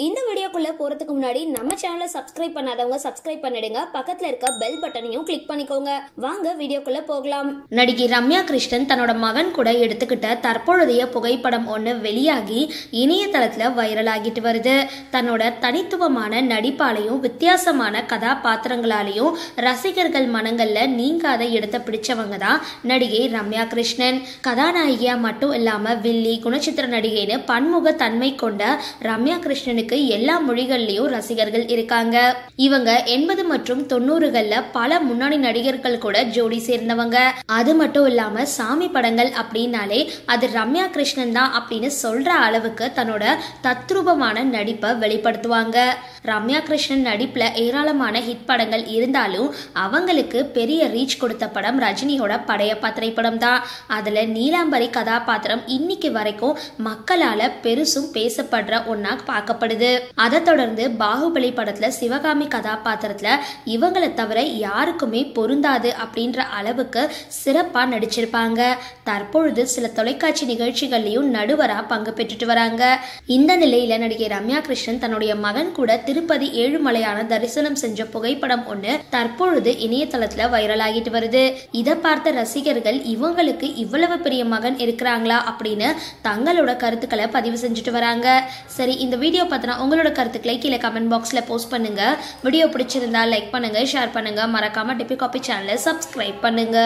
இந்த வீடியோக்குள்ள போறதுக்கு முன்னாடி நம்ம சேனலை சப்ஸ்கிரைப் பண்ணாதவங்க சப்ஸ்கிரைப் பண்ணிடுங்க. பக்கத்துல இருக்க பெல் பட்டனையும் கிளிக் பண்ணிக்கோங்க. வாங்க வீடியோக்குள்ள போகலாம். நடிகை ரம்யா கிருஷ்ணன் தன்னோட மகன் கூட எடுத்துக்கிட்ட தற்பொழுதைய புகைப்படம் ஒன்று வெளியாகி இணையதளத்துல வைரல் ஆகிட்டு வருது. தன்னோட தனித்துவமான நடிப்பாலையும் வித்தியாசமான கதாபாத்திரங்களாலையும் ரசிகர்கள் மனங்கள்ல நீங்காத இடத்தை பிடிச்சவங்க தான் நடிகை ரம்யா கிருஷ்ணன். கதாநாயகியா மட்டும் இல்லாம வில்லி, குணச்சித்திர நடிகைன்னு பன்முக தன்மை கொண்ட ரம்யா கிருஷ்ணனுக்கு எல்லா மொழிகள்லயும் ரசிகர்கள் இருக்காங்க. இவங்க 80 மற்றும் 90கள்ல பல முன்னணி நடிகர்கள் கூட ஜோடி சேர்ந்தவங்க. அது மட்டும் இல்லாம சாமி படங்கள் அப்படின்னாலே அது ரம்யா கிருஷ்ணன் தான் அப்படின்னு சொல்ற அளவுக்கு தன்னோட தத்ரூபமான நடிப்பை வெளிப்படுத்துவாங்க. ரம்யா கிருஷ்ணன் நடிப்புல ஏராளமான ஹிட் படங்கள் இருந்தாலும் அவங்களுக்கு பெரிய ரீச் கொடுத்த படம் ரஜினியோட படையப்பா திரைப்படம் தான். அதுல நீலாம்பரி கதாபாத்திரம் இன்னைக்கு வரைக்கும் மக்களால பெருசும் பேசப்படுற ஒன்னா பார்க்கப்படுது. அதை தொடர்ந்து பாகுபலி படத்துல சிவகாமி கதாபாத்திரத்துல இவங்களை தவிர யாருக்குமே பொருந்தாது அப்படின்ற அளவுக்கு சிறப்பா நடிச்சிருப்பாங்க. தற்பொழுது சில தொலைக்காட்சி நிகழ்ச்சிகள்லயும் நடுவரா பங்கு பெற்றுட்டு வராங்க. இந்த நிலையில நடிகை ரம்யா கிருஷ்ணன் தன்னுடைய மகன் கூட திருப்பதி ஏழுமலையான தரிசனம் செஞ்ச புகைப்படம் ஒண்ணு தற்பொழுது இணையதளத்துல வைரல் ஆகிட்டு வருது. இதை பார்த்த ரசிகர்கள் இவங்களுக்கு இவ்வளவு பெரிய மகன் இருக்கிறாங்களா அப்படின்னு தங்களோட கருத்துக்களை பதிவு செஞ்சுட்டு வராங்க. சரி, இந்த வீடியோ பத்தின உங்களோட கருத்துக்களை கீழே கமெண்ட் பாக்ஸ்ல போஸ்ட் பண்ணுங்க. வீடியோ பிடிச்சிருந்தா லைக் பண்ணுங்க, ஷேர் பண்ணுங்க, மறக்காம டிபி காபி சேனலை சப்ஸ்கிரைப் பண்ணுங்க.